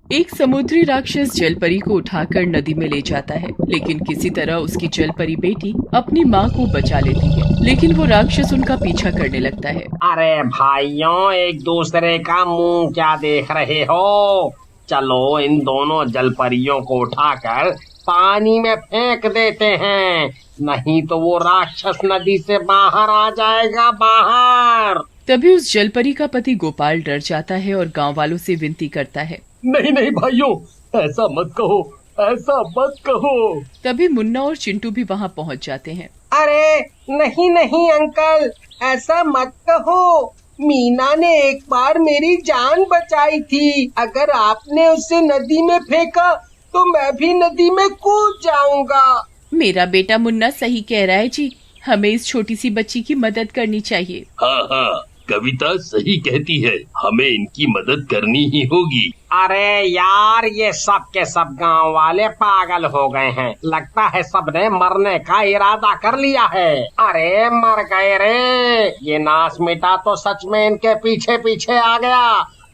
एक समुद्री राक्षस जलपरी को उठाकर नदी में ले जाता है, लेकिन किसी तरह उसकी जलपरी बेटी अपनी माँ को बचा लेती है। लेकिन वो राक्षस उनका पीछा करने लगता है। अरे भाइयों, एक दूसरे का मुंह क्या देख रहे हो? चलो इन दोनों जलपरियों को उठाकर पानी में फेंक देते हैं, नहीं तो वो राक्षस नदी से बाहर आ जाएगा, बाहर। तभी उस जलपरी का पति गोपाल डर जाता है और गांव वालों से विनती करता है, नहीं नहीं भाइयों, ऐसा मत कहो, ऐसा मत कहो। तभी मुन्ना और चिंटू भी वहाँ पहुँच जाते हैं। अरे नहीं नहीं अंकल, ऐसा मत कहो। मीना ने एक बार मेरी जान बचाई थी। अगर आपने उसे नदी में फेंका तो मैं भी नदी में कूद जाऊंगा। मेरा बेटा मुन्ना सही कह रहा है जी, हमें इस छोटी सी बच्ची की मदद करनी चाहिए। हाँ हाँ, कविता सही कहती है, हमें इनकी मदद करनी ही होगी। अरे यार, ये सब के सब गांव वाले पागल हो गए हैं। लगता है सबने मरने का इरादा कर लिया है। अरे मर गए रे, ये नास मिटा तो सच में इनके पीछे पीछे आ गया।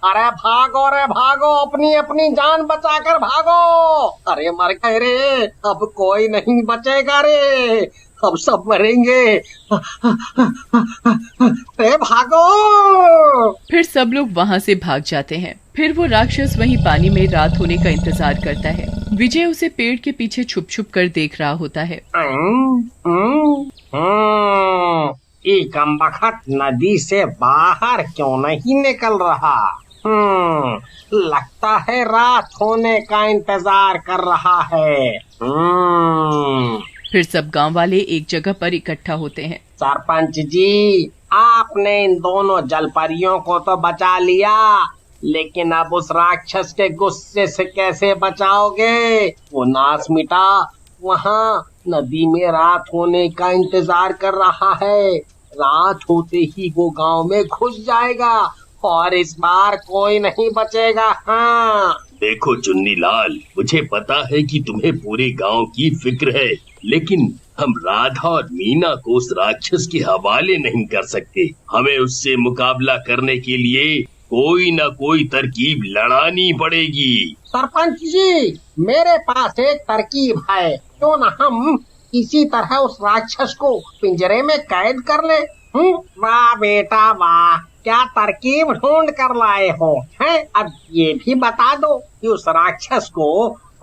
अरे भागो रे भागो, अपनी अपनी जान बचाकर भागो। अरे मर गए रे, अब कोई नहीं बचेगा रे, अब सब मरेंगे। अरे भागो। फिर सब लोग वहाँ से भाग जाते हैं। फिर वो राक्षस वहीं पानी में रात होने का इंतजार करता है। विजय उसे पेड़ के पीछे छुप छुप कर देख रहा होता है। ये कमबख्त नदी से बाहर क्यों नहीं निकल रहा? लगता है रात होने का इंतजार कर रहा है। फिर सब गांव वाले एक जगह पर इकट्ठा होते हैं। सरपंच जी, आपने इन दोनों जलपरियों को तो बचा लिया, लेकिन अब उस राक्षस के गुस्से से कैसे बचाओगे? वो नास मिटा वहाँ नदी में रात होने का इंतजार कर रहा है। रात होते ही वो गांव में घुस जाएगा और इस बार कोई नहीं बचेगा। हाँ देखो चुन्नी लाल, मुझे पता है कि तुम्हें पूरे गांव की फिक्र है, लेकिन हम राधा और मीना को उस राक्षस के हवाले नहीं कर सकते। हमें उससे मुकाबला करने के लिए कोई न कोई तरकीब लड़ानी पड़ेगी। सरपंच जी, मेरे पास एक तरकीब है। क्यों न हम इसी तरह उस राक्षस को पिंजरे में कैद कर ले। वाह बेटा वाह, क्या तरकीब ढूंढ कर लाए हो हैं? अब ये भी बता दो कि उस राक्षस को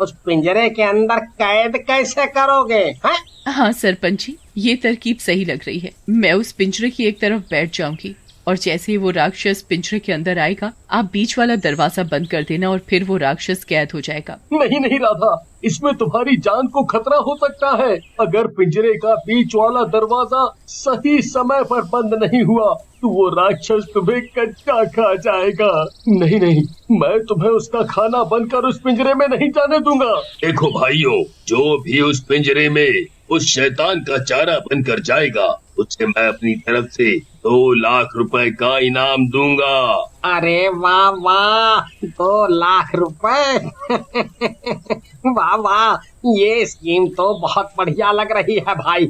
उस पिंजरे के अंदर कैद कैसे करोगे? हैं? हाँ सरपंच जी, ये तरकीब सही लग रही है। मैं उस पिंजरे की एक तरफ बैठ जाऊंगी और जैसे ही वो राक्षस पिंजरे के अंदर आएगा, आप बीच वाला दरवाजा बंद कर देना और फिर वो राक्षस कैद हो जाएगा। नहीं नहीं राधा, इसमें तुम्हारी जान को खतरा हो सकता है। अगर पिंजरे का बीच वाला दरवाजा सही समय पर बंद नहीं हुआ तो वो राक्षस तुम्हें कच्चा खा जाएगा। नहीं नहीं, मैं तुम्हें उसका खाना बनकर उस पिंजरे में नहीं जाने दूंगा। देखो भाइयों, जो भी उस पिंजरे में उस शैतान का चारा बनकर जाएगा, उससे मैं अपनी तरफ से 2 लाख रुपए का इनाम दूंगा। अरे वाह वाह, 2 लाख रुपए। वाह वाह, ये स्कीम तो बहुत बढ़िया लग रही है भाई।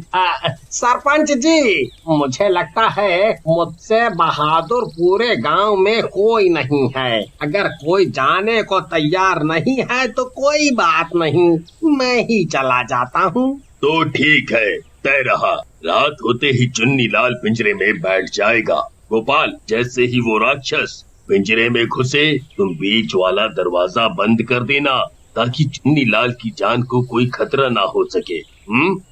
सरपंच जी, मुझे लगता है मुझसे बहादुर पूरे गांव में कोई नहीं है। अगर कोई जाने को तैयार नहीं है तो कोई बात नहीं, मैं ही चला जाता हूँ। तो ठीक है, तय रहा। रात होते ही चुन्नी लाल पिंजरे में बैठ जाएगा। गोपाल, जैसे ही वो राक्षस पिंजरे में घुसे, तुम बीच वाला दरवाजा बंद कर देना ताकि चुन्नी लाल की जान को कोई खतरा ना हो सके।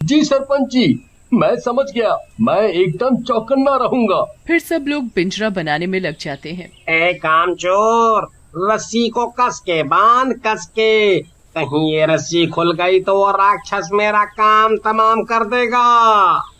जी सरपंच जी, मैं समझ गया। मैं एकदम चौकन्ना रहूंगा। फिर सब लोग पिंजरा बनाने में लग जाते हैं। ए कामचोर, रस्सी को कस के बांध, कस के। कहीं ये रस्सी खुल गई तो वो राक्षस मेरा काम तमाम कर देगा।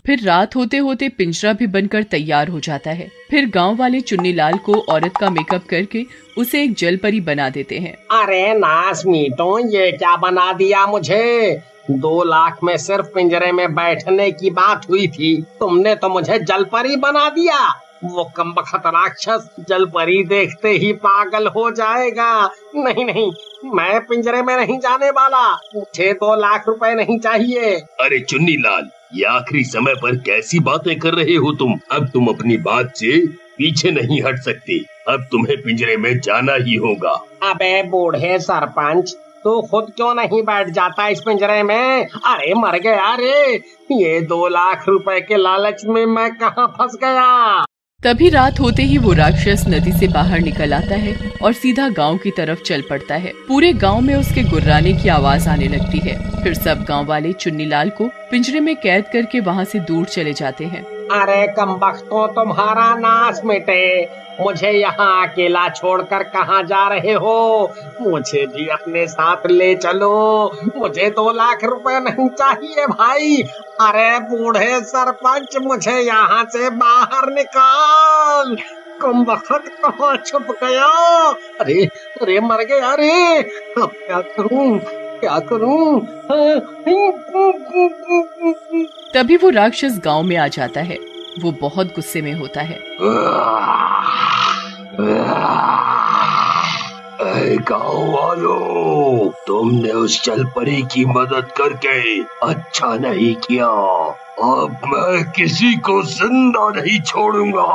फिर रात होते होते पिंजरा भी बनकर तैयार हो जाता है। फिर गांव वाले चुन्नी लाल को औरत का मेकअप करके उसे एक जलपरी बना देते हैं। अरे नास मीटो, ये क्या बना दिया मुझे? 2 लाख में सिर्फ पिंजरे में बैठने की बात हुई थी, तुमने तो मुझे जलपरी बना दिया। वो कमबख्त राक्षस जलपरी देखते ही पागल हो जाएगा। नहीं नहीं, मैं पिंजरे में नहीं जाने वाला। मुझे 2 लाख रुपए नहीं चाहिए। अरे चुन्नी लाल, ये आखिरी समय पर कैसी बातें कर रहे हो तुम? अब तुम अपनी बात से पीछे नहीं हट सकते। अब तुम्हें पिंजरे में जाना ही होगा। अबे बूढ़े सरपंच, तू खुद क्यों नहीं बैठ जाता इस पिंजरे में? अरे मर गया रे, ये 2 लाख रुपए के लालच में मैं कहाँ फंस गया। तभी रात होते ही वो राक्षस नदी से बाहर निकल आता है और सीधा गांव की तरफ चल पड़ता है। पूरे गांव में उसके गुर्राने की आवाज आने लगती है। फिर सब गांव वाले चुन्नीलाल को पिंजरे में कैद करके वहां से दूर चले जाते हैं। अरे कमबख्तों, तुम्हारा नाश मिटे, मुझे यहाँ अकेला छोड़कर कहाँ जा रहे हो? मुझे भी अपने साथ ले चलो, मुझे 2 लाख रुपए नहीं चाहिए भाई। अरे बूढ़े सरपंच, मुझे यहाँ से बाहर निकाल। कमबख्त कहाँ छुप गया? अरे अरे मर गया रे, अब क्या करूं, क्या करूं? तभी वो राक्षस गांव में आ जाता है। वो बहुत गुस्से में होता है। गाँव वालों, तुमने उस जलपरी की मदद करके अच्छा नहीं किया। अब मैं किसी को जिंदा नहीं छोड़ूंगा।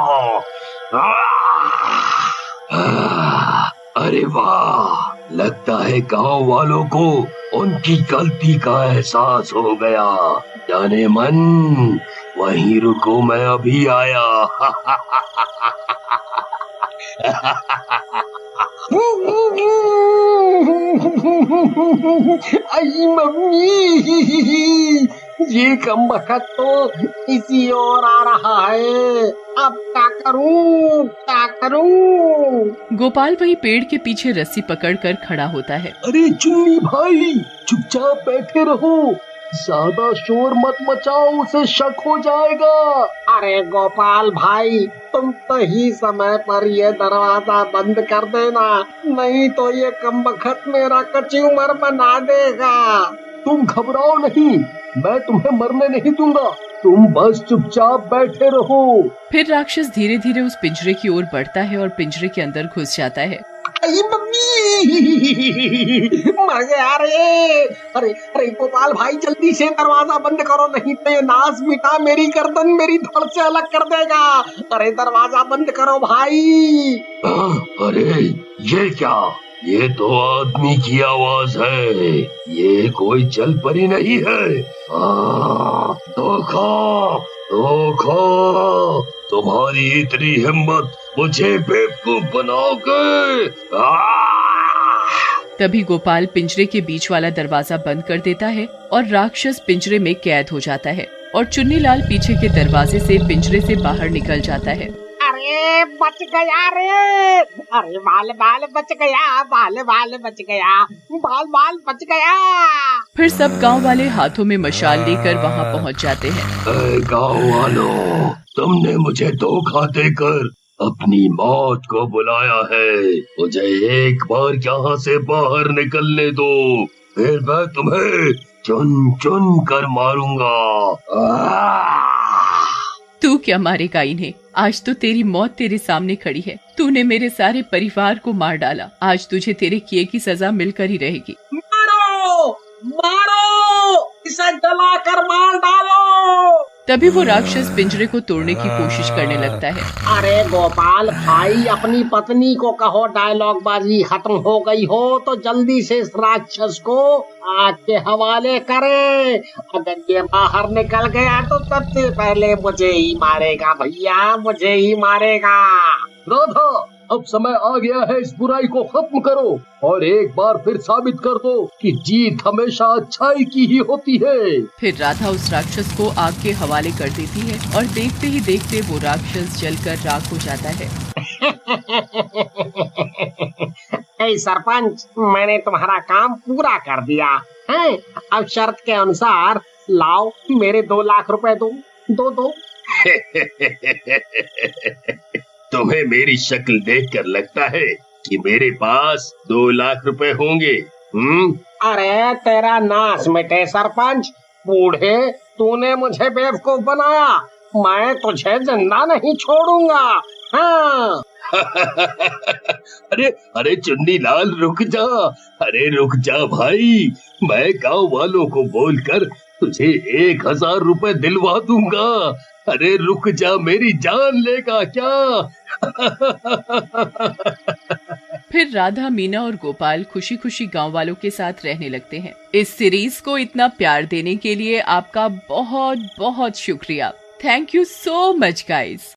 अरे वाह, लगता है गांव वालों को उनकी गलती का एहसास हो गया। जाने मन, वहीं रुको, मैं अभी आया। आई मम्मी, ये कमबख्त तो इसी ओर आ रहा है। अब क्या करूं, क्या करूं? गोपाल वही पेड़ के पीछे रस्सी पकड़कर खड़ा होता है। अरे चुन्नी भाई, चुपचाप बैठे रहो, ज्यादा शोर मत मचाओ, उसे शक हो जाएगा। अरे गोपाल भाई, तुम तो ही समय पर ये दरवाजा बंद कर देना, नहीं तो ये कमबख्त मेरा कचूमर बना देगा। तुम घबराओ नहीं, मैं तुम्हें मरने नहीं दूंगा, तुम बस चुपचाप बैठे रहो। फिर राक्षस धीरे धीरे उस पिंजरे की ओर बढ़ता है और पिंजरे के अंदर घुस जाता है। आई मम्मी, मर गया रे। अरे अरे गोपाल भाई, जल्दी से दरवाजा बंद करो, नहीं तो ये नाश मिटा मेरी गर्दन मेरी धड़ से अलग कर देगा। अरे दरवाजा बंद करो भाई। अरे ये क्या? ये तो आदमी की आवाज है, ये कोई जलपरी नहीं है। धोखा, धोखा, तुम्हारी इतनी हिम्मत मुझे बेवकूफ बनाओगे? तभी गोपाल पिंजरे के बीच वाला दरवाजा बंद कर देता है और राक्षस पिंजरे में कैद हो जाता है और चुन्नीलाल पीछे के दरवाजे से पिंजरे से बाहर निकल जाता है। अरे बच गया रे, अरे बाल बाल बच गया, बाल बाल बच गया, बाल बाल बच गया। फिर सब गांव वाले हाथों में मशाल लेकर वहां पहुंच जाते हैं। गांव वालों, तुमने मुझे धोखा देकर अपनी मौत को बुलाया है। मुझे एक बार यहाँ से बाहर निकलने दो, फिर मैं तुम्हें चुन चुन कर मारूंगा। तू क्या मारेगा इन्हें? आज तो तेरी मौत तेरे सामने खड़ी है। तूने मेरे सारे परिवार को मार डाला, आज तुझे तेरे किए की सजा मिलकर ही रहेगी। मारो, मारो, इसे जलाकर मार डालो। तभी वो राक्षस पिंजरे को तोड़ने की कोशिश करने लगता है। अरे गोपाल भाई, अपनी पत्नी को कहो डायलॉग बाजी खत्म हो गई हो तो जल्दी से इस राक्षस को आग के हवाले करे। अगर ये बाहर निकल गया तो सबसे पहले मुझे ही मारेगा भैया, मुझे ही मारेगा। राधा, अब समय आ गया है, इस बुराई को खत्म करो और एक बार फिर साबित कर दो कि जीत हमेशा अच्छाई की ही होती है। फिर राधा उस राक्षस को आग के हवाले कर देती है और देखते ही देखते वो राक्षस जलकर राख हो जाता है। ए सरपंच, मैंने तुम्हारा काम पूरा कर दिया है। अब शर्त के अनुसार लाओ, मेरे 2 लाख रुपए दो, दो। तुम्हें मेरी शक्ल देखकर लगता है कि मेरे पास 2 लाख रुपए होंगे? अरे तेरा नाश मिटे सरपंच, बूढ़े, तूने मुझे बेवकूफ बनाया, मैं तुझे जिंदा नहीं छोड़ूंगा। हाँ। अरे अरे चुन्नीलाल, रुक जा, अरे रुक जा भाई, मैं गांव वालों को बोलकर तुझे 1000 रुपए दिलवा दूंगा। अरे रुक जा, मेरी जान लेगा क्या? फिर राधा, मीना और गोपाल खुशी खुशी गांव वालों के साथ रहने लगते हैं। इस सीरीज को इतना प्यार देने के लिए आपका बहुत बहुत शुक्रिया। Thank you so much guys.